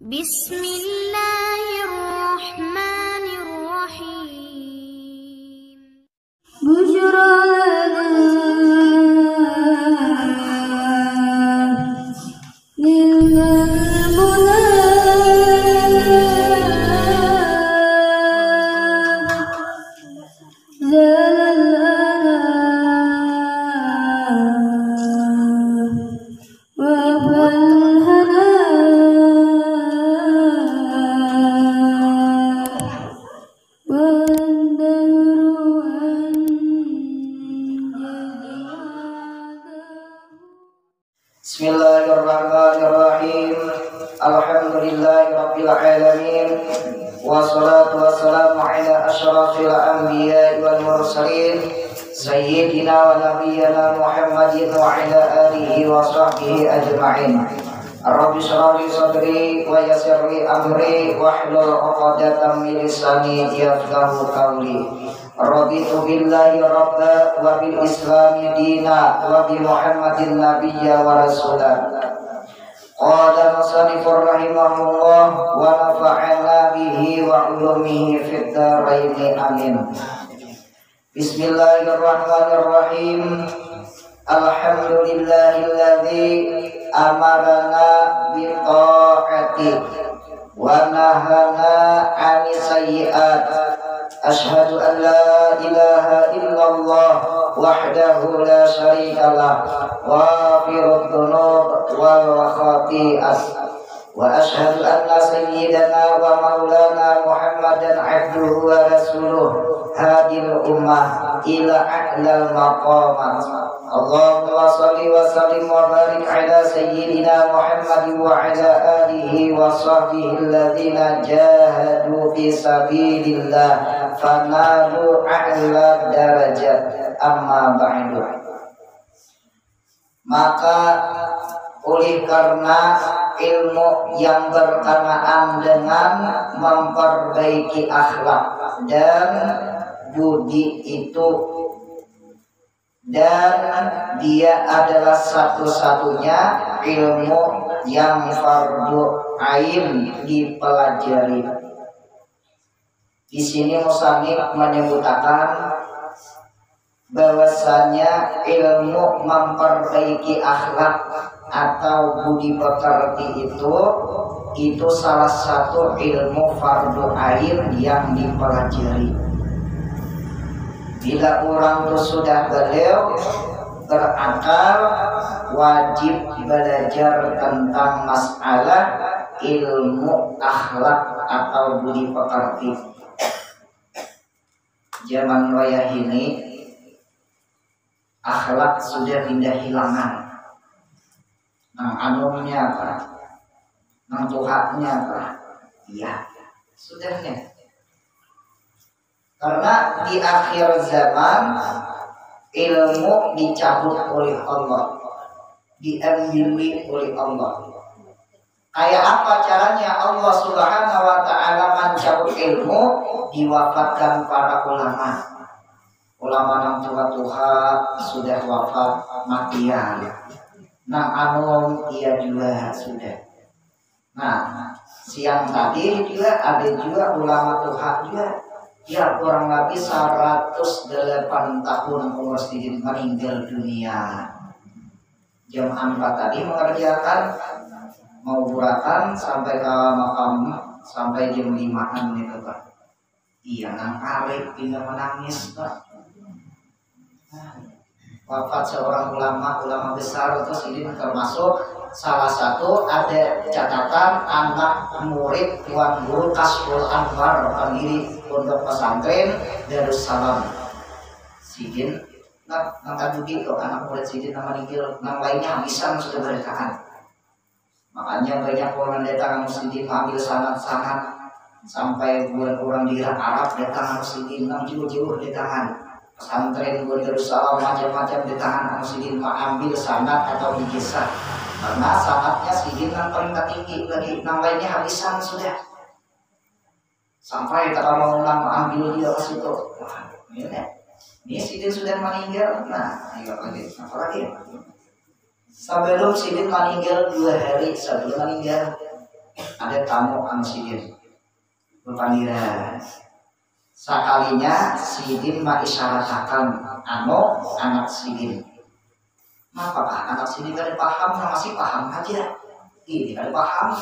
Bismillahirrahmanirrahim. Bushra Bismillahirrahmanirrahim. Alhamdulillahirabbil alamin. Wassalatu wassalamu ala asyrafil anbiya'i wal mursalin sayyidina wa nabiyyina Muhammadin wa ala alihi wa sahbihi ajma'in. Rabbi shrah li sadri wa yassir li amri wahlul 'uqdatam min lisani yafqahu qawli. Raditu billahi rabba wa bil islami dina wa bi Muhammadin nabiyya wa rasula. Qala musannifur rahimahullah wa nafa'ana bihi wa ulumihi fid dharain amin. Bismillahirrahmanirrahim. Alhamdulillahilladzi amarana bi ta'ati wa nahana 'ani sayyi'at. Ashhadu an la ilaha illallah wahdahu la syarika lah ghafirud dzunub wal khati'at wa ashhadu anna sayyidana wa maulana Muhammadan abduhu wa rasuluh hadil ummah ila a'lal maqamat. Allahumma salli wa sallim wa barik ala sayyidina Muhammad wa ala alihi wa sahbihi alladhina jahadu fi sabilillah fanalu a'la darajat. Amma ba'du. Maka oleh karena ilmu yang berkenaan dengan memperbaiki akhlak dan budi itu, dan dia adalah satu-satunya ilmu yang fardu ain dipelajari. Di sini musannif menyebutkan bahwasanya ilmu memperbaiki akhlak atau budi pekerti itu salah satu ilmu fardu ain yang dipelajari. Bila orang itu sudah beliau berakal, wajib belajar tentang masalah ilmu akhlak atau budi pekerti. Zaman raya ini akhlak sudah tidak hilangan. Nang anumnya apa? Nang tuhannya apa? Iya, sudahnya. Karena di akhir zaman ilmu dicabut oleh Allah, diambil oleh Allah. Kayak apa caranya Allah Subhanahu wa ta'ala mencabut ilmu? Diwafatkan para ulama. Ulama nang tua-tua sudah wafat matian. Nang anum ia juga sudah. Nah, siang tadi juga ada juga ulama tua juga. Ya, kurang lebih 108 tahun umur sedikit meninggal dunia. Jam 4 tadi mengerjakan mauburatan sampai ke makam sampai jam 5-an itu Pak. Iya, nang kali pindah menangis Pak. Wafat seorang ulama besar, terus ini termasuk salah satu ada catatan anak murid Tuan Guru Kasful Anwar pendiri Pondok Pesantren Darussalam. Sidin nangkat begitu anak murid Sidin nama ningkil, nama lainnya bisa sudah beritakan. Makanya banyak orang datang Sidin ambil sangat-sangat sampai buat orang di Arab datang Sidin nang jauh-jauh datangan. Pesantren Darussalam macam-macam datangan Sidin ambil sanad atau ijazah. Karena sanadnya Sidin yang paling tinggi lagi, nang lainnya habisan sudah. Sampai tak mau ambil dia ke situ. Ini Sidin sudah meninggal. Nah, ayo lagi, apa lagi? Sebelum Sidin meninggal 2 hari sebelum meninggal, ada tamu anu sidin bepandiran. Sakalinya sidin mah isyaratakan anu anak sidin. Apakah anak sidin kada paham, masih paham aja. Ini kada paham.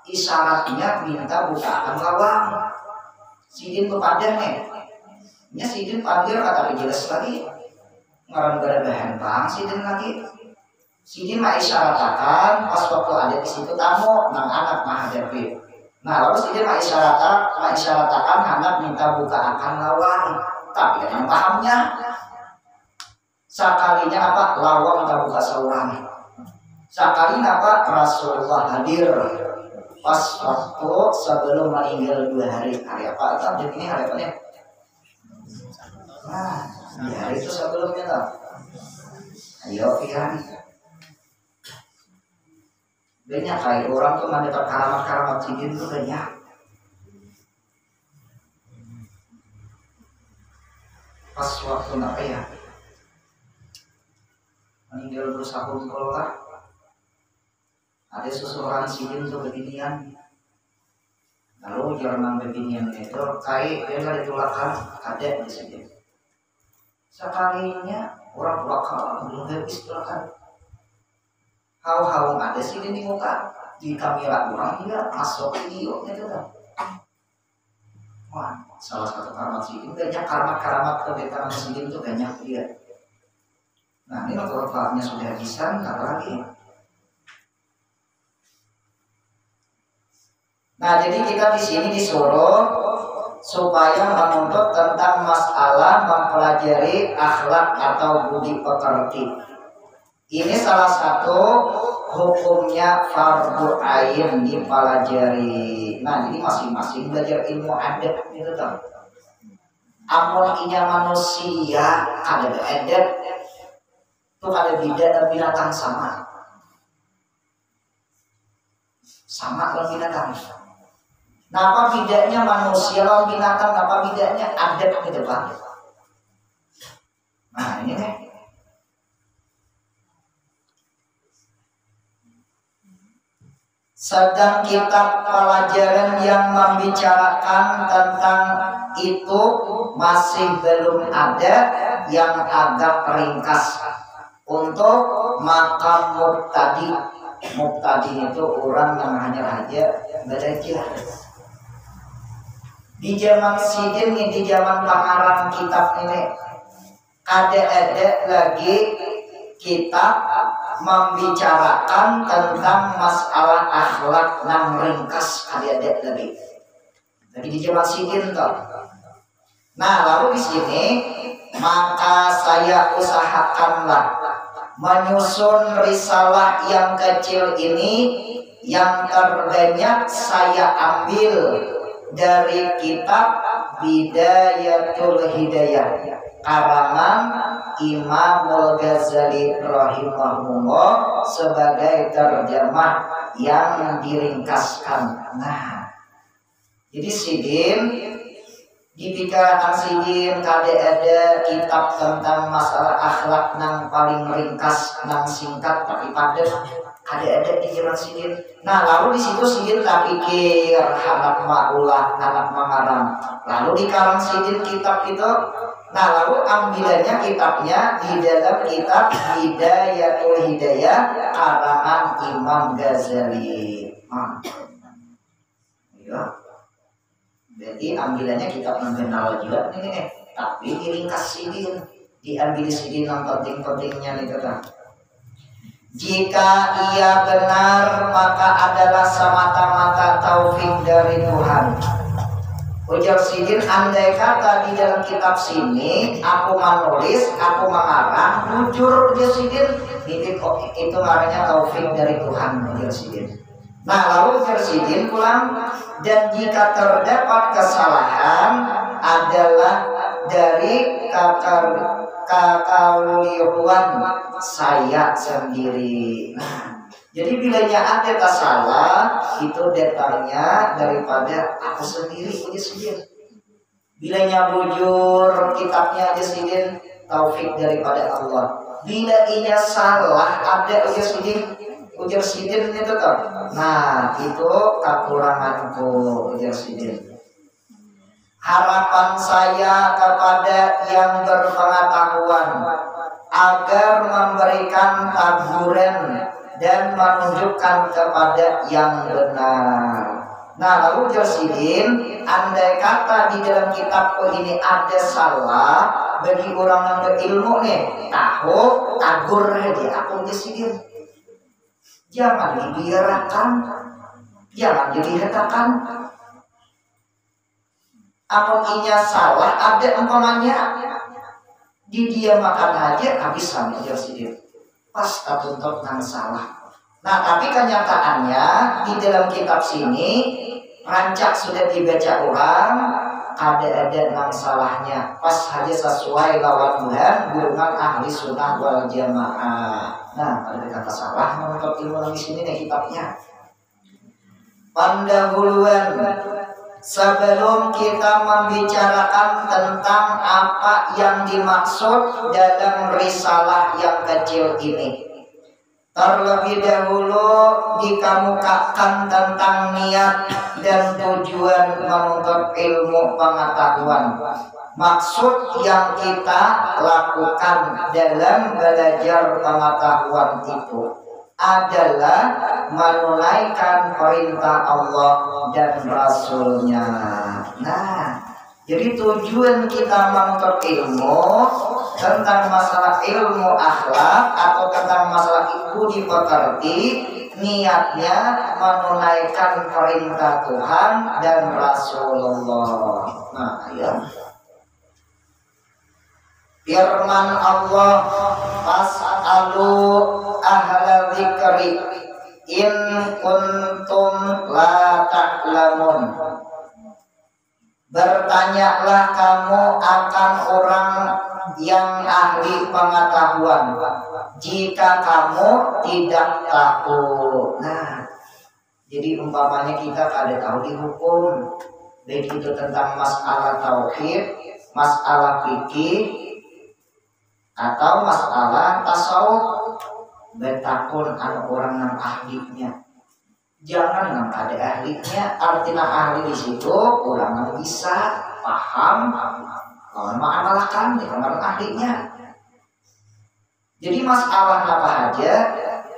Isyaratnya minta bukaan lawang. Sidin bepandir nih. Nya sidin pandir kata jelas lagi. Ngaran gara bahan bang sidin lagi. Sidin mah isyaratakan pas waktu ada di situ tamu nang anak mah hadapi. Nah lalu sidin mah isyaratakan anak minta buka akan lawang, tapi yang pahamnya sakalinya apa lawang minta buka seorang. Sakalinya apa Rasulullah hadir pas waktu sebelum meninggal 2 hari. Hari apa itu? Ini hari apa nih? Nah, di hari itu sebelumnya lah. Ayo pian. Banyak kayak orang tuh mendapat karamat sidin tuh banyak. Pas waktu apa ya? Meninggal bersahur keluar. Ada seseorang sidin tuh beginian. Lalu jangan beginian itu kayak dia nggak ditulakan ada di sini. Sekalinya orang bakal belum habis tulakan. Hau-hau ada sidin di muka di kamera orang dia masuk video gitu kan. Wah, salah satu karamat sidin banyak karamat kebetulan sidin itu banyak dia. Nah ini kalau bapaknya sudah bisa, apa lagi? Nah jadi kita di sini disuruh supaya menuntut tentang masalah mempelajari akhlak atau budi pekerti. Ini salah satu hukumnya fardu ain dipelajari. Nah jadi masing-masing belajar ilmu adab gitu kan. Amun inya manusia ada adab itu ada beda binatang sama dengan binatang. Napa bedanya manusia lawan binatang? Napa bedanya adab gitu Pak? Nah ini nih. Sedang kitab pelajaran yang membicarakan tentang itu masih belum ada yang agak ringkas untuk makam mubtadi. Mubtadi itu orang yang hanya aja belajar. Di zaman sidin nih, di zaman pengarang kitab ini ada lagi kitab membicarakan tentang masalah akhlak yang ringkas ada lagi. Lagi di zaman sidin toh. Nah lalu di sini maka saya usahakanlah menyusun risalah yang kecil ini yang terbanyak saya ambil dari kitab Bidayatul Hidayah karangan Imamul Ghazali rahimahullah sebagai terjemah yang diringkaskan. Nah, jadi sidin dibicarakan sidin kada ada kitab tentang masalah akhlak yang paling ringkas, yang singkat tapi padat. Ada di zaman sidin. Nah lalu di situ sidin tak pikir anak maulah anak mengarang. Lalu di karang sidin kitab itu. Nah lalu ambilannya kitabnya di dalam kitab Bidayatul Hidayah karangan Imam Ghazali. Ya. Jadi ambilannya kitab mengenal juga nih. Tapi diringkas sidin, diambil sidin yang penting-pentingnya nih kan. Jika ia benar maka adalah semata-mata taufik dari Tuhan. Ujar sidin, andai kata di dalam kitab sini aku menulis, aku mengarang, jujur ujar sidin, itu namanya taufik dari Tuhan ujar sidin. Nah lalu ujar sidin pulang, dan jika terdapat kesalahan adalah dari kekeliruan saya sendiri. Nah, jadi bilanya ada salah itu datangnya daripada aku sendiri punya sidin. Bilanya bujur kitabnya aja sidin taufik daripada Allah. Bila inya salah ada aja sidin ujar sidin itu toh. Nah itu kekuranganku, ujar sidin. Harapan saya kepada yang berpengetahuan agar memberikan taburan dan menunjukkan kepada yang benar. Nah lalu Josidin, andai kata di dalam kitabku ini ada salah, bagi orang yang berilmu nih, tahu, tagur dia, aku Josidin. Jangan dibiarkan, jangan dilihatkan. Amuninya salah, ada umpamanya di dia makan aja habis sama Josidin. Pas tertuntut nang salah. Nah tapi kenyataannya di dalam kitab sini rancak sudah dibaca ulang, ada nang salahnya. Pas saja sesuai lawan Tuhan, golongan ahli sunnah wal jamaah. Nah ada kata salah menurut ilmu di sini nih kitabnya. Pendahuluan sebelum kita membicarakan tentang apa yang dimaksud dalam risalah yang kecil ini, terlebih dahulu dikemukakan tentang niat dan tujuan menuntut ilmu pengetahuan. Maksud yang kita lakukan dalam belajar pengetahuan itu adalah menunaikan perintah Allah dan Rasulnya. Nah, jadi tujuan kita menuntut ilmu tentang masalah ilmu akhlak atau tentang masalah budi pekerti, niatnya menunaikan perintah Tuhan dan Rasulullah. Nah, ya. Firman Allah, fas'alu ahla dzikri in kuntum la ta'lamun. Bertanyalah kamu akan orang yang ahli pengetahuan jika kamu tidak tahu. Nah, jadi umpamanya kita kada tahu di hukum, baik itu tentang masalah tauhid, masalah fikih, atau masalah tasawuf, betakun anu orang nang ahlinya. Jangan nang ada ahlinya, artinya ahli di situ orang nang bisa paham, mengamalkan dengan ahlinya. Jadi masalah apa aja,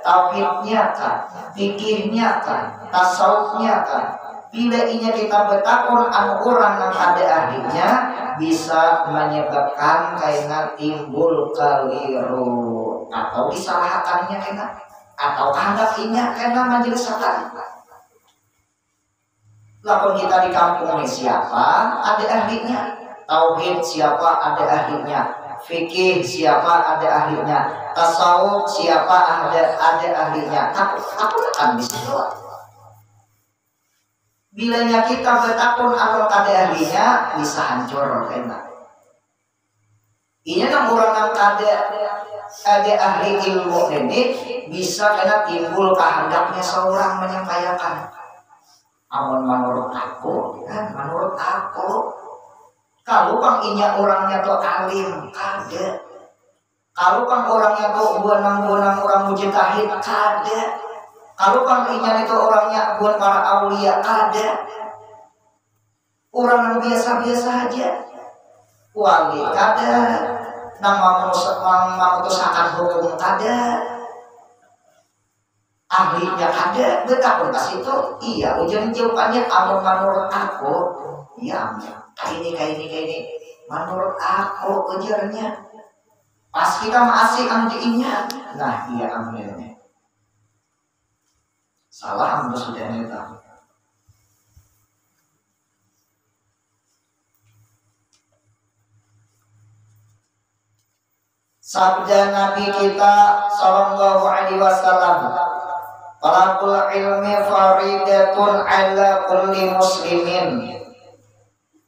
tauhidnya kan, fikihnya kan, tasawufnya kan. Bila inya kita betakun anu orang yang ada ahlinya, bisa menyebabkan kena timbul keliru atau disalahkannya kena, atau kehendakinya kena menjelaskan. Lapor kita di kampung ini siapa ada ahlinya, tauhid siapa ada ahlinya, fikih siapa ada ahlinya, tasawuf siapa ada ahlinya. Aku akan bisa jawab. Bilanya kita bertakun atau kada ahlinya bisa hancur kena. Ini nang orang yang ada ahli ilmu ini bisa kena timbul kehendaknya seorang menyampaikan. Amun menurut aku, kan menurut aku, kalau pang inya orangnya tuh alim, kada. Kalau pang orangnya tuh bonang-bonang orang mujtahid, kada. Kalau pang inya itu orangnya buat para aulia, kada. Orang yang biasa-biasa aja, wali kada, nang memutuskan hukum kada, ahlinya kada. Betapun pas itu, iya ujian jawabannya amun menurut aku, iya kayak ini, menurut aku ujarnya. Pas kita masih antinya, nah iya ambilnya. Salah ambil sudah tahu. Sabda Nabi kita sallallahu alaihi wasallam, talabul ilmi faridatun ala kulli muslimin.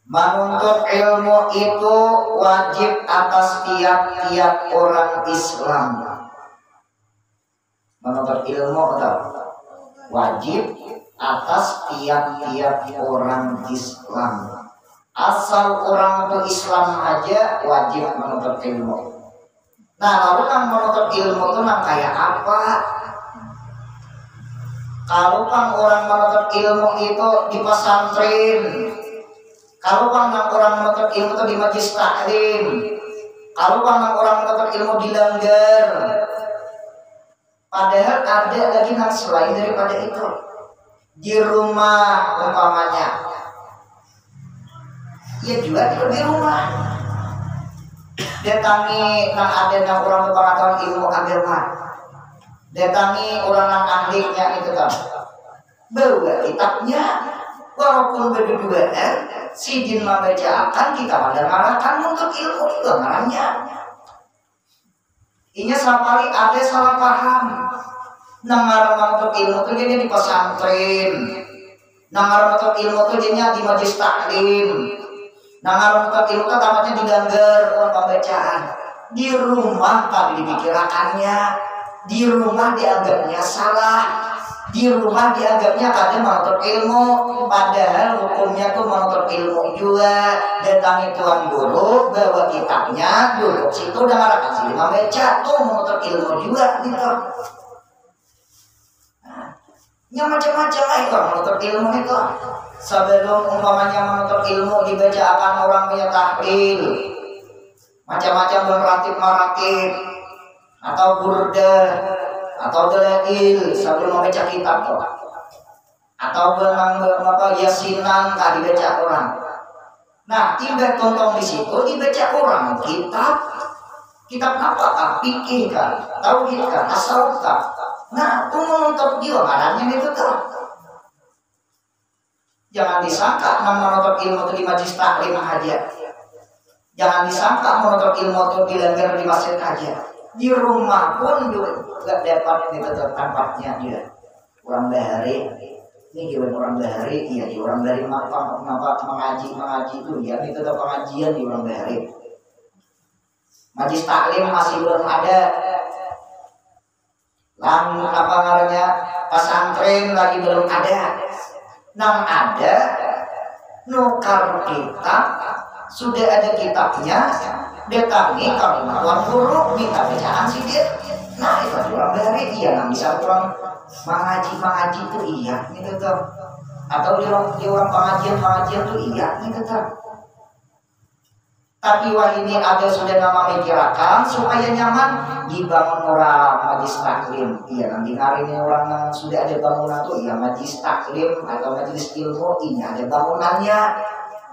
Menuntut ilmu itu wajib atas tiap-tiap orang Islam. Menuntut ilmu atau wajib atas tiap-tiap orang Islam. Asal orang itu Islam aja wajib menuntut ilmu. Nah lalu kan menuntut ilmu itu nang kayak apa? Kalau orang menuntut ilmu itu di pesantren, kalau orang menuntut ilmu itu di majelis taklim, kalau orang menuntut ilmu di langgar. Padahal ada lagi yang selain daripada itu. Di rumah umpamanya, ya juga di rumah. Datangi nang ada nang orang berpengetahuan ilmu agama. Datangi orang nang ahlinya itu kan. Bawa kitabnya, walaupun berdua sidin membaca akan kita pada ngarahkan untuk ilmu itu ngarahnya. Ini sapali ada salah paham. Nangar untuk ilmu itu jadi di pesantren. Nangar untuk ilmu itu jadinya di majelis taklim. Nangar untuk ilmu itu tamatnya di langgar orang pembacaan. Di rumah tadi dipikirakannya. Di rumah dianggapnya salah. Di rumah dianggapnya kadang menuntut ilmu, padahal hukumnya tuh menuntut ilmu juga. Datangi tuan guru, bawa kitabnya, duduk situ dengan akan sini membaca tuh menuntut ilmu juga gitu. Yang macam-macam lah itu menuntut ilmu itu. Sebelum umpamanya menuntut ilmu dibaca akan orang punya tahlil, macam-macam meratib atau burda atau dalail sebelum membaca kitab tuh, atau apa yasinan tadi baca orang. Nah, tiba tonton di situ dibaca orang kitab apa? Fikih kan, tauhid kan, tasawuf kan. Nah, itu menuntut jiwa ngarannya itu tuh. Jangan disangka menuntut ilmu itu di majelis taklim aja. Jangan disangka menuntut ilmu itu di langgar di masjid aja. Di rumah pun juga gak dapat itu tempatnya dia. Orang bahari, ini juga orang bahari, iya di orang bahari mengaji itu ya itu tetap pengajian di orang bahari. Majelis taklim masih belum ada. Apa namanya pesantren lagi belum ada. Nang ada nukar kitab, sudah ada kitabnya. Datangi kalimat guru minta bacaan sih dia. Nah itu orang bahari iya nang bisa orang mengaji itu iya gitu tuh. Atau di orang pengajian tuh iya gitu tuh. Tapi wah ini ada sudah nama mikirakan supaya nyaman dibangun orang majelis taklim. Iya nanti hari ini orang yang sudah ada bangunan tuh iya majelis taklim atau majelis ilmu ini ada bangunannya.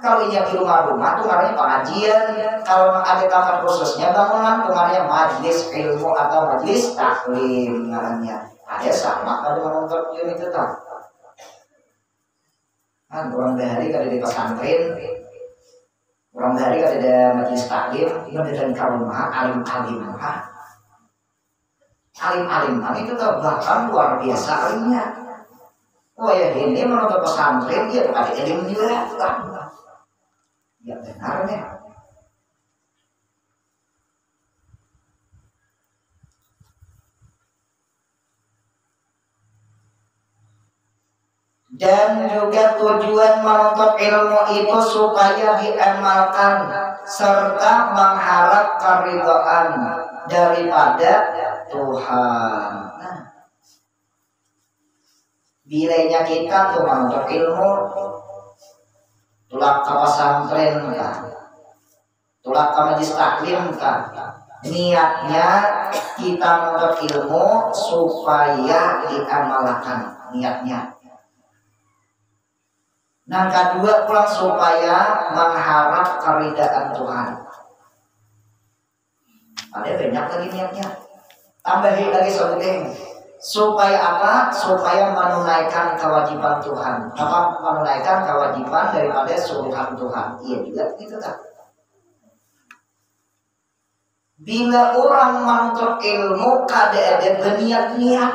Kalau ini di rumah-rumah tuh namanya pengajian. Kalau ada kamar khususnya bangunan tuh namanya majelis ilmu atau majelis taklim namanya. Ada sama kalau menuntut ilmu itu tak. Kan orang bahari kalau di pesantren, orang bahari kalau ada majelis taklim, itu dan karumah alim-alim itu tuh bahkan luar biasa alimnya. Oh ya ini menuntut pesantren dia ada ilmu juga kan. Ya benarnya. Dan juga tujuan menuntut ilmu itu supaya diamalkan serta mengharap keridhaan daripada Tuhan. Nah, bilanya kita tuh menuntut ilmu tulak ke pesantren kan, tulak ke majelis taklim kan, niatnya kita menuntut ilmu supaya diamalkan niatnya. Yang kedua pulang supaya mengharap keridhaan Tuhan. Ada banyak lagi niatnya. Tambahin lagi sebutin. Supaya apa? Supaya menunaikan kewajiban Tuhan. Apa? Menunaikan kewajiban daripada suruhan Tuhan. Iya juga gitu tak. Bila orang menuntut ilmu kada ada berniat-niat,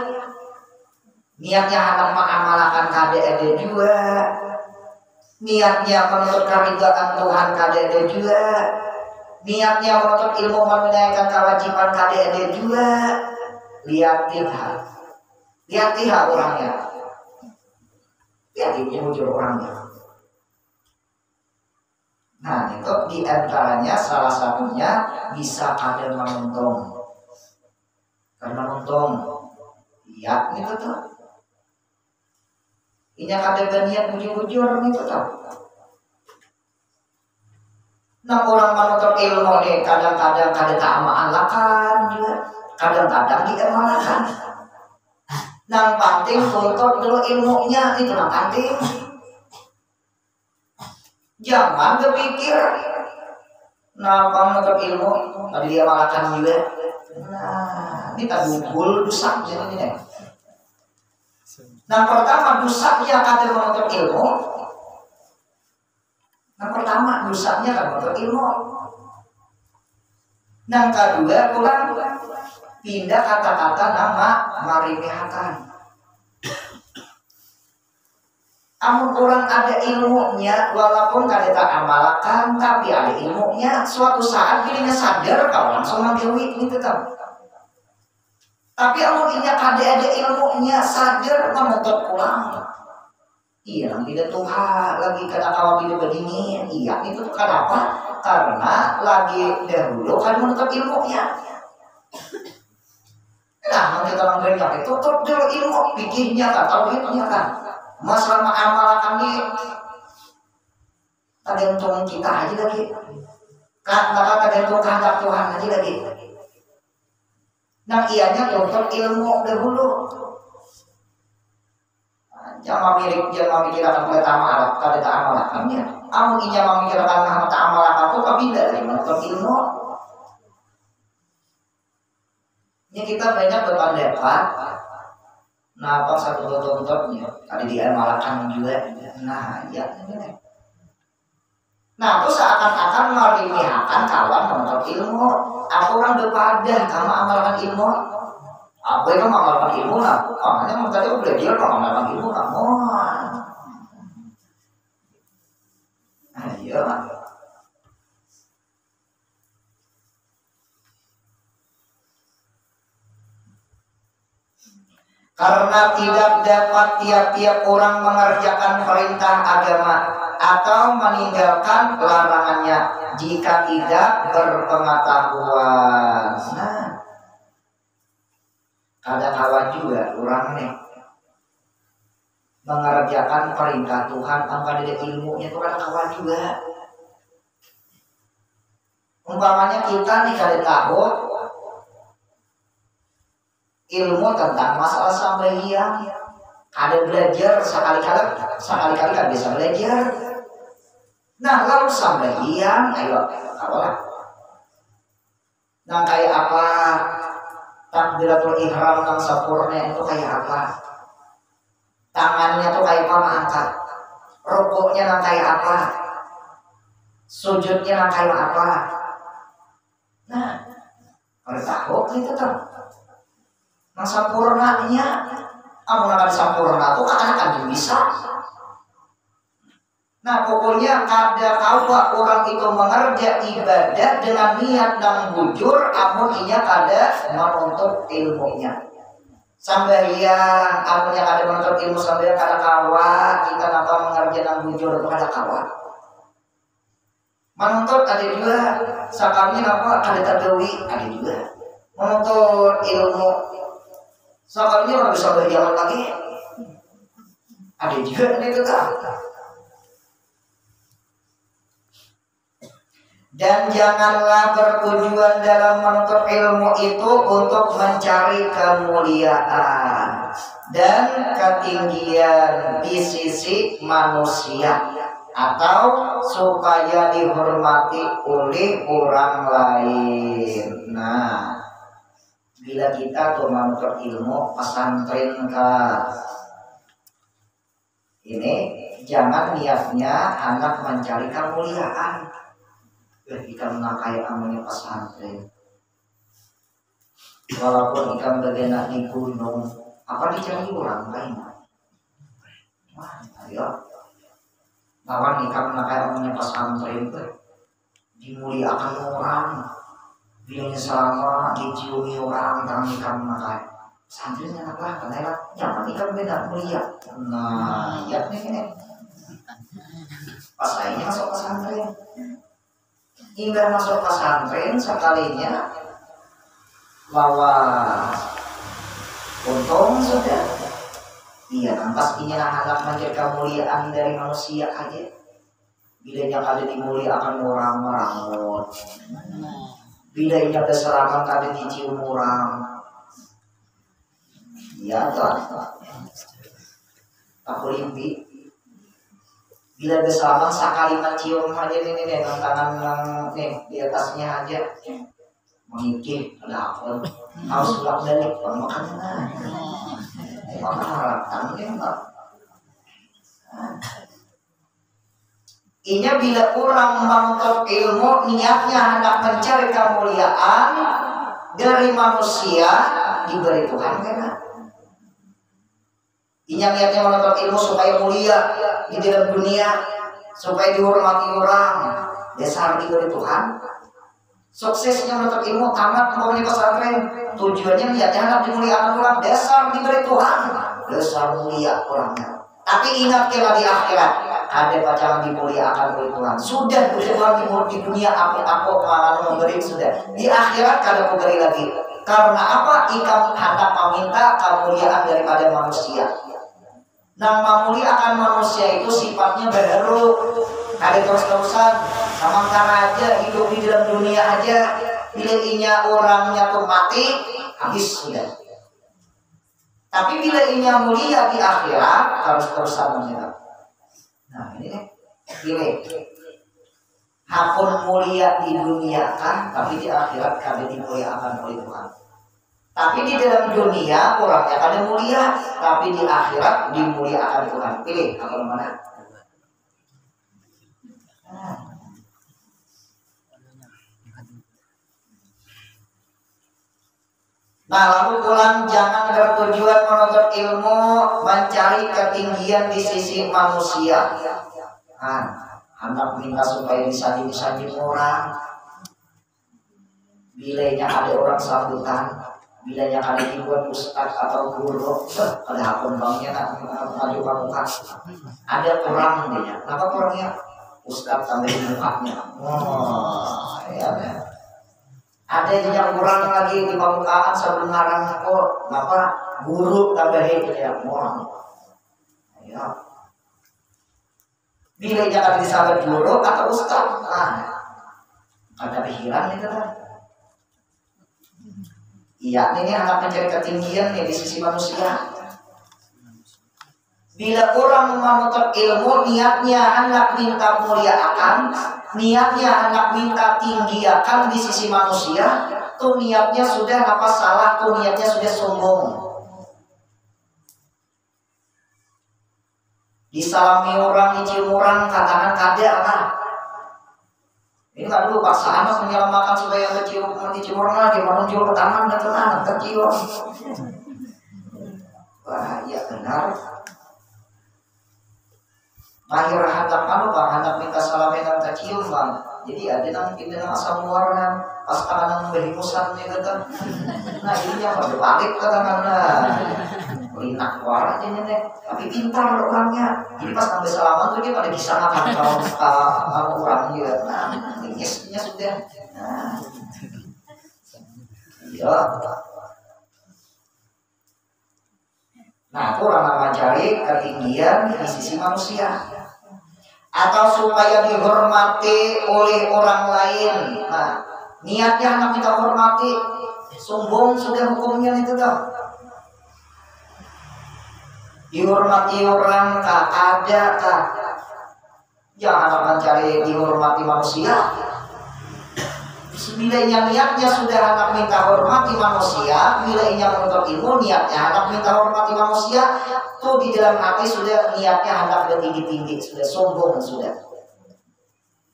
niatnya hendak mengamalkan kada ada juga, niatnya menuntut keridhaan Tuhan kada ada juga, niatnya menuntut ilmu menunaikan kewajiban kada ada juga. Lihat orangnya, lihat wujud orangnya. Nah itu diantaranya salah satunya bisa ada menuntung, karena menuntung, lihat itu tuh. Inya kada niat bujur-bujur itu tau. Nah orang menuntut ilmu nih kadang-kadang kada ta'amalakan juga, kadang-kadang diemalakan. Nang penting tuntut dulu ilmunya itu nang penting. Jangan berpikir nah menuntut ilmu tadi dia malakan juga. Nah ini tak dugul dusak jadi ini. Nah pertama dusaknya kada menuntut ilmu. Nah pertama dosanya kan menuntut ilmu. Yang kedua kurang pindah kata-kata nama marimehakan. Amun orang ada ilmunya walaupun kada tak amalkan tapi ada ilmunya suatu saat dirinya sadar kalau langsung menggawi gitu kan. Tapi amun inya kada ada ilmunya sadar menuntut pulang. Iya, tidak Tuhan lagi kata kawan tidak berdingin. Iya, itu kenapa? Karena lagi dahulu kan menuntut ilmunya. Nah, kita orang banyak itu tutup dulu ilmu, pikirnya kan, tauhidnya kan. Masalah amalan ini tergantung kita aja lagi. Kata tergantung kehendak Tuhan aja lagi. Nah, ianya tutup ilmu dahulu. Jangan memikirkan pertama kada tak amalakannya. Amun inya memikirkan tak amalakan itu kabila dari menuntut ilmu. Ini kita banyak berpendapat. Nah, apa satu tuntutnya tadi dia amalakan juga. Nah, ya ini. Nah, itu seakan-akan merimihakan kawan menuntut ilmu. Aku orang berpadah kamu amalkan ilmu. Aku itu mengamalkan ilmu lah. Makanya tadi aku belajar mengamalkan ilmu kamu. Ayo. Karena tidak dapat tiap-tiap orang mengerjakan perintah agama atau meninggalkan larangannya jika tidak berpengetahuan. Nah, ada kawan juga orang nih mengerjakan perintah Tuhan tanpa ada ilmunya itu ada kawan juga. Umpamanya kita nih kada tahu ilmu tentang masalah sembahyang, kada belajar sekali-kali kada bisa belajar. Nah lalu sembahyang, ayo kawan. Nah kayak apa? Takbiratul ihram yang sempurna itu kayak apa? Tangannya tuh kayak apa angkat? Rukuknya yang kayak apa? Sujudnya yang kayak apa? Nah, kalau tahu itu tuh. Yang sempurnanya, amun akan sempurna tuh akan bisa. Nah pokoknya ada kawa orang itu mengerja ibadah dengan niat dan bujur amun inya kada menuntut ilmunya. Sambahyang amun yang kada menuntut ilmu sambahyang kada kawa, kita napa mengerja dan bujur itu kada kawa. Menuntut ada juga, sakarnya napa kada tergawi ada juga. Menuntut ilmu sakarnya orang bisa berjalan lagi ada juga itu kan. Dan janganlah bertujuan dalam menuntut ilmu itu untuk mencari kemuliaan dan ketinggian di sisi manusia atau supaya dihormati oleh orang lain. Nah, bila kita tuh menuntut ilmu pesantren ini jangan niatnya anak mencari kemuliaan. Kita mengakai amalnya pesantren. Walaupun kita bergerak di gunung, apa dicari orang lain? Wah, ayo. Lawan kita mengakai amalnya pesantren itu dimuliakan orang, bilangnya selama diciumi orang, kami mengakai pesantrennya apa? Karena jangan kita beda mulia. Nah, ya ini. Pas lainnya masuk pesantren. Hingga masuk pesantren sekalinya bawa untung sudah Iya, kan pastinya anak menjaga kemuliaan dari manusia aja. Bilanya kada dimuliakan orang merangut. Bilanya keserangan kada dicium orang. Iya tuh. Aku limpi. Bila bersama sekali mencium aja nih tangan nih di atasnya aja mengikir ada apa harus pulang balik makanan makan ya enggak. Ini bila orang menuntut ilmu niatnya hendak mencari kemuliaan dari manusia diberi Tuhan kan? Ini niatnya menuntut ilmu supaya mulia di dalam dunia, supaya dihormati orang. Dasar diberi Tuhan. Suksesnya menuntut ilmu tamat mau pesantren, tujuannya niatnya hendak dimuliakan orang. Dasar diberi Tuhan, dasar mulia orangnya. Tapi ingat kira di akhirat ada pacaran dimuliakan oleh Tuhan. Sudah Tuhan di dunia aku kemana memberi sudah. Di akhirat kada memberi lagi. Karena apa? Ikam hendak meminta kemuliaan daripada manusia. Nah, memuliakan manusia itu sifatnya baru, ada terus-terusan, sementara aja hidup di dalam dunia aja, bila orangnya tuh mati, habis sudah. Tapi bila inya mulia di akhirat, terus-terusan menyerap. Nah ini nih, pilih. Hakun mulia di dunia kan, tapi di akhirat kada dimuliakan oleh Tuhan. Tapi di dalam dunia orangnya kada mulia, tapi di akhirat dimuliakan Tuhan. Pilih apa mana? Nah lalu pulang jangan bertujuan menuntut ilmu mencari ketinggian di sisi manusia. Anak minta supaya disanjung orang. Bilanya ada orang sambutan. Bilanya kali dibuat ustaz atau guru, ada akun banknya maju ke muka. Ada kurang dia. Kenapa kurangnya? Ustaz tambahin mukanya. Oh, ya. Ada yang kurang lagi di pembukaan sebelum ngarang kok, apa guru tambahin ya orang. Ya. Bila jangan disabet guru atau ustaz, ada pikiran itu kan. Iya, ini anak mencari ketinggian nih di sisi manusia. Bila orang menuntut ilmu, niatnya hendak minta muliakan, niatnya hendak minta tinggiakan di sisi manusia, tuh niatnya sudah apa salah, tuh niatnya sudah sombong. Disalami orang, dicium orang, katakan kada lah. Ini kan dulu paksa anak menyelamatkan supaya dicium orang lagi, menunjuk ke tangan dan ke tangan, tercium. Wah, ya benar. Mahir hendak hendak minta salamin dan tercium bang. Jadi ada yang pindah asam muarna, pas tangan memberi musannya kata. Nah ini yang berbalik kata-kata. Linak warna nih, tapi pintar orangnya. Jadi pas sampai salaman tuh dia pada bisa makan kalau orang juga. Nah, yesnya sudah. Ya. Nah, itu orang mencari ketinggian di sisi manusia, atau supaya dihormati oleh orang lain. Nah, niatnya anak kita hormati, sombong sudah hukumnya itu dah. Dihormati orang tak ada tak. Jangan mencari dihormati manusia. Bilanya niatnya sudah anak minta hormati manusia, bilanya menuntut ilmu niatnya anak minta hormati manusia, tuh di dalam hati sudah niatnya anak tinggi-tinggi, sudah sombong sudah.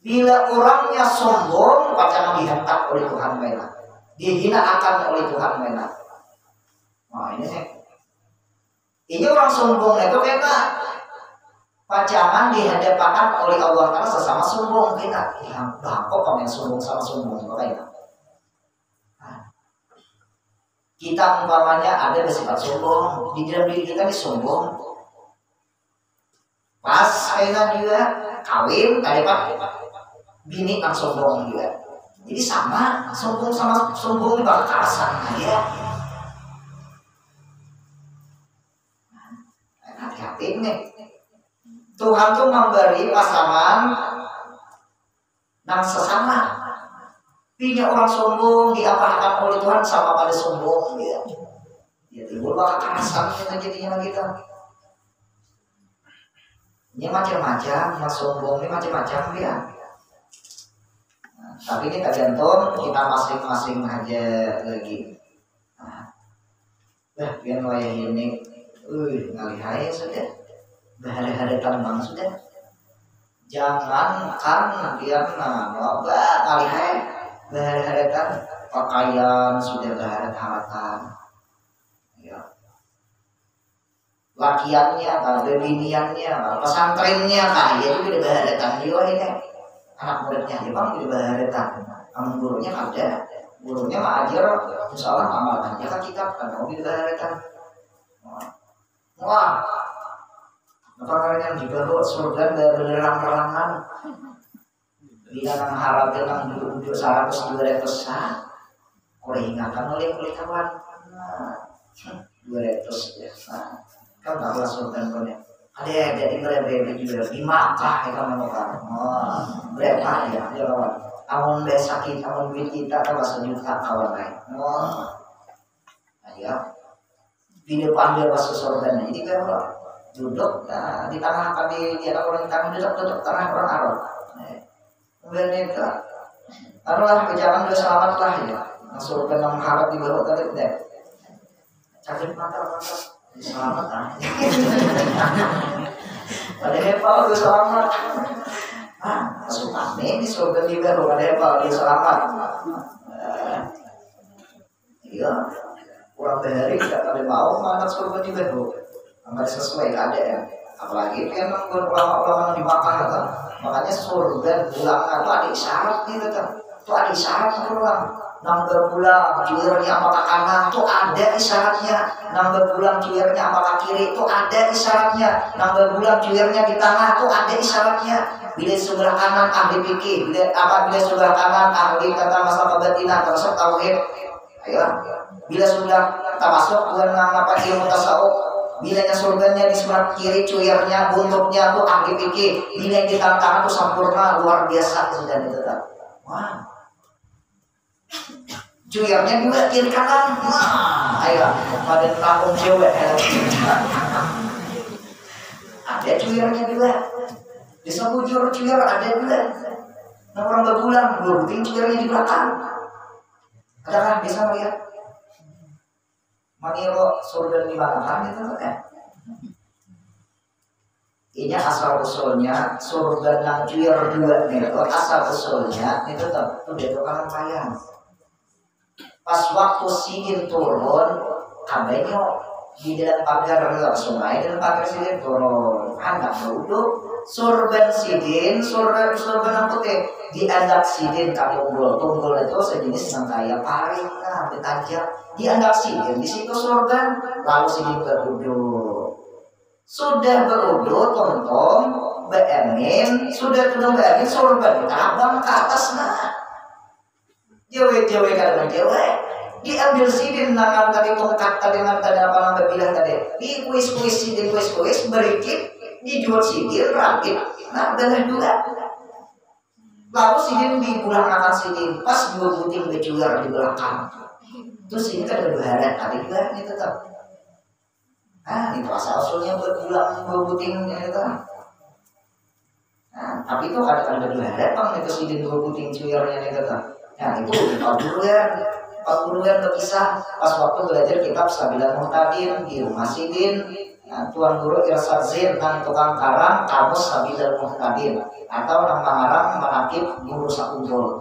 Bila orangnya sombong, pacaran dihentak oleh Tuhan mereka, dihina akan oleh Tuhan mereka. Nah ini sih. Ini orang sombong itu kita pacangan dihadapkan oleh Allah karena sesama sombong kita. Ya, kok kamu yang sombong sama sombong kita. Kita umpamanya ada bersifat sombong di dalam diri kita, sombong. Pas kaitan juga kawin tadi pak bini kan sombong juga. Jadi sama sombong sama sombong ini bakal kerasan ya. Ini Tuhan tuh memberi pasangan yang sesama. Punya orang sombong diapakan oleh Tuhan sama pada sombong ya. Ya timbul kekerasan kita jadinya kita. Ini macam-macam, yang sombong ini macam-macam ya. Nah, tapi ini tergantung kita masing-masing aja lagi. Nah, biar wayah ini, ngalihai sudah, berhari-hari tambang sudah. Jangankan dia ngalihai, berhari-hari pakaian sudah berhari-harikan. Ya. Lakiannya, kalau bebiniannya, pesantrennya, kaya itu udah berhari-harikan dia ini. Anak muridnya dia bang udah berhari-harikan. Amun gurunya ada. Gurunya mengajar, insya Allah amalkan dia kan kitab kan, mau dibaharkan. Wah, apa kalian juga buat surga beneran-beneran dia nang harap dia nang duduk-duduk 100-200 sah. Kau ingatkan oleh kawan 200 ya. Kan tak lah surga punya. Ada jadi berapa juga di Makkah kita menemukan. Berapa ya dia kawan. Amun sakit, amun duit kita atau sejuta kawan lain. Ya, di depan dia masuk surga. Jadi kalau duduk di tengah tadi dia orang tengah duduk tengah orang Arab. Kemudian itu, adalah berjalan dia selamat lah ya. Masuk ke dalam harap di bawah tadi deh. Cakap mata selamat ah. Padahal kalau dia selamat. Masuk kami di surga juga bukan apa dia selamat. Iya, kurang dari tidak ada mau mana surga juga bu, nggak sesuai keadaan. Apalagi dia nunggu ulama-ulama di Makkah kan, makanya surga pulang itu ada isyarat gitu kan, itu ada isyarat pulang. Nang berpulang cuirnya apakah kanan itu ada isyaratnya, nang berpulang cuirnya apakah kiri itu ada isyaratnya, nang berpulang cuirnya di tengah itu ada isyaratnya. Bila sebelah kanan ahli fikih, bila sebelah kanan ahli tentang masalah kebatinan termasuk tauhid. Ayo, bila sudah termasuk bukan apa ilmu tasawuf, bilanya surganya di sebelah kiri cuirnya buntutnya tuh ahli fikih, bila di tangan tuh sempurna luar biasa sudah ditetap. Wah. Cuirnya juga kiri kanan. Wah, ayo pada tahun cewek. Ada cuirnya juga. Di sebujur cuir ada juga. Nah orang berbulan, berbuting cuirnya di belakang. Adakah bisa melihat? Maniro surga di belakang itu kan? Ini asal usulnya surga yang cuir dua nih. Asal usulnya itu tuh udah tukang payang. Pas waktu sidin turun, kabelnya di dalam pagar sungai, dalam pagar sidin turun, anak duduk. Surban sidin, surban yang putih dianggap sidin tunggul itu sejenis yang kayak paring, tajam dianggap sidin di situ surban, lalu sidin beruduk, sudah beruduk tonton beengin, sudah tudung beengin surban terbang ke atas jauh-jauh kadang diambil sidin nangan tadi tongkat tadi nangan tadi apa namanya bilang tadi di kuis sidin kuis berikit dijual sidin rapid, adalah dua. Lalu sidin dipulang akan sidin, pas dua buting bejuar di belakang. Terus ini kan berbaharat, tapi juga ini tetap. Itu asal usulnya berpulang dua buting itu. Tapi itu ada berbaharat, bang itu sidin dua buting cuirnya itu tetap. Itu 40 berkisah pas waktu belajar kitab Sabilal Muhtadin di rumah sidin. Tuan guru Irsyad Zin dan tukang karang kamus Sabilal Muhtadin atau nama ngarang menakib guru sakumpul.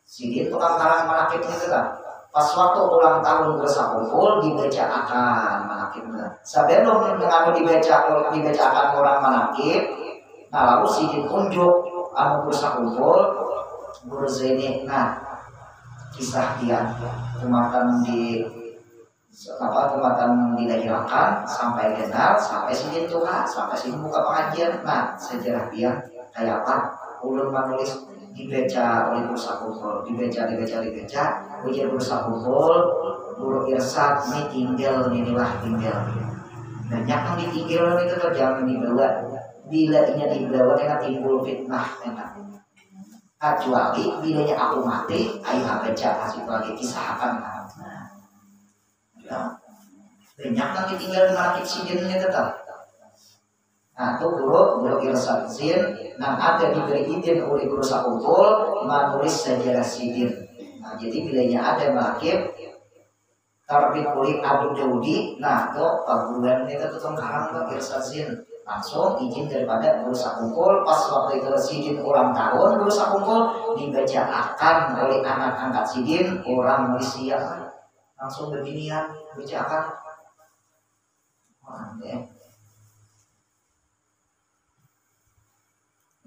Sidin tukang karang menakib itu kan. Pas waktu ulang tahun guru sakumpul dibaca akan menakibnya. Sebelum dengan dibacakan orang menakib, lalu sidin unjuk guru sakumpul guru Zaini. Kisah dia kematan dilahirkan sampai kenal sampai sini tua sampai sini buka pengajian. Sejarah dia kayak apa ulun menulis dibaca oleh guru sakumpul dibaca ujian guru sakumpul guru Irsyad ini tinggal banyak yang ditinggal itu jangan dibawa. Bila ini dibawa dengan timbul fitnah enak. Kecuali bilanya aku mati, ayo baca kasih lagi kisahkan. Ya. Banyak yang ditinggal di mana sidinnya tetap. Nah, itu guru irsyad zin, yang ada diberi izin oleh guru sakumpul menulis sejarah sidin. Nah, jadi bilanya ada makib terbit oleh Abu Daudi, nah itu perguruan itu tuh karang ke irsyad zin. Langsung izin daripada guru sakumpul. Pas waktu itu sidin ulang tahun, guru sakumpul dibacakan oleh anak angkat sidin orang Malaysia. Langsung beginian bacakan.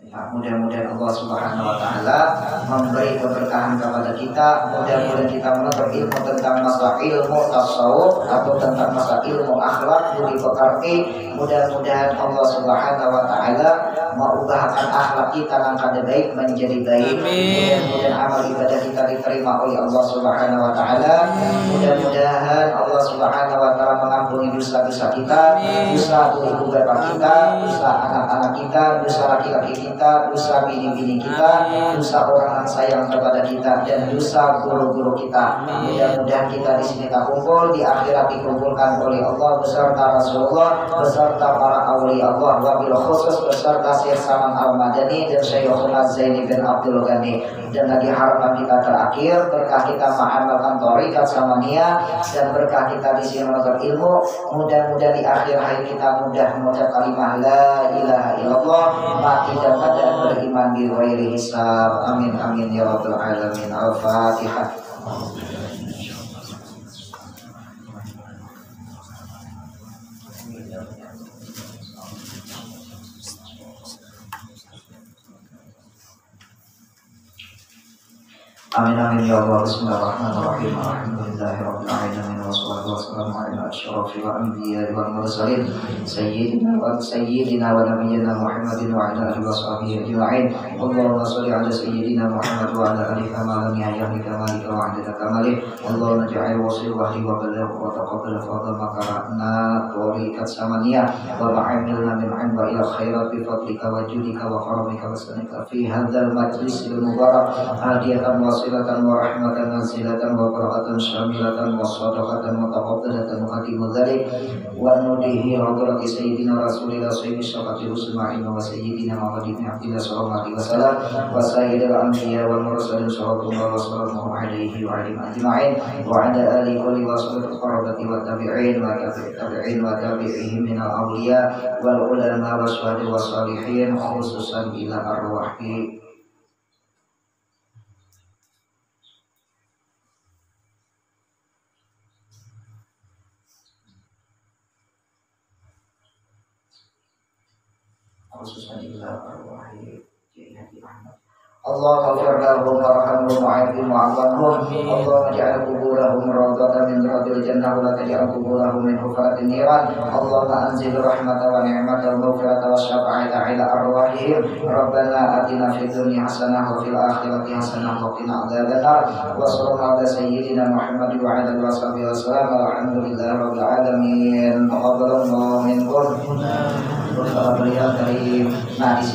Ya, mudah-mudahan Allah Subhanahu wa Ta'ala memberi keberkahan kepada kita. Mudah-mudahan kita menuntut ilmu tentang masalah ilmu tasawuf atau tentang masalah ilmu akhlak budi pekerti. Mudah-mudahan Allah Subhanahu wa Ta'ala mengubahkan akhlak kita yang kada baik menjadi baik. Mudah-mudahan amal ibadah kita diterima oleh Allah Subhanahu wa Ta'ala. Mudah-mudahan Allah Subhanahu wa Ta'ala mengampuni dosa-dosa kita, dosa ibu bapak kita, dosa anak-anak kita, dosa laki-laki kita, dosa bini-bini kita, dosa orang yang sayang kepada kita, dan dosa guru-guru kita. Mudah-mudahan kita di sini tak kumpul, di akhirat dikumpulkan oleh Allah beserta Rasulullah, beserta para awliya Allah, wabil khusus beserta Syekh Saman Al-Madani dan Syekhuna Zaini bin Abdul Ghani. Dan lagi harapan kita terakhir, berkah kita mengamalkan thariqat samaniyah dan berkah kita di sini menuntut ilmu. Mudah-mudahan di akhir hayat kita mudah mengucap kalimah la ilaha illallah, mati dan keadaan beriman di ghairi hisab. Amin amin ya rabbal alamin. Al-Fatihah. Amin amin ya Allah. Bismillahirrahmanirrahim. Alhamdulillahirabbil alamin wassalatu wassalamu ala asyrafil anbiya'i wal mursalin sayyidina wa nabiyyina Muhammadin wa ala alihi washabihi ajma'in. Allahumma shalli ala sayyidina Muhammad wa ala alihi kama lam yahyi kamalika wa adada kamalih. Allahumma ja'al wasillah wa balagh wa taqabbal fadla ma qara'na thariqat samaniyah wa ba'amilna min 'inda ila khairat bi fadlika wa judika wa karamika wa sanika fi hadzal majlisil mubarak hadiyatan silatan wa rahmatan nasilatan wa barakatan syamilatan wa sadaqatan mutaqabbadatan muqaddimu dzalik wa nudihi hadrati sayyidina rasulillah sayyidi syafati usma'in wa sayyidina Muhammad ibn Abdillah sallallahu alaihi wasallam wa sayyidil anbiya wal mursalin sallallahu alaihi wa alihi ajma'in wa ala alihi kulli wa salatu qarabati wa tabi'in wa tabi'ihim min al-awliya wal ulama wa syuhada wa salihin khususan ila arwahi khususnya ila arwahi Jayati Ahmad. Allah ghafir lahum warhamhum wa'afihim wa'afwanhum. Allah ja'al kuburahum rawdatan min riyadil jannah wa la taj'al kuburahum min hufratin niran. Allahumma anzil rahmata wa ni'mata wa maghfirata wa syafa'ata ila arwahihim. Rabbana atina fid dunya hasanah wa fil akhirati hasanah wa qina adzabannar. Wa sallallahu ala sayyidina Muhammad wa ala alihi washabihi wasallam. Alhamdulillahi rabbil alamin. Taqabbalallahu minkum. Nah, di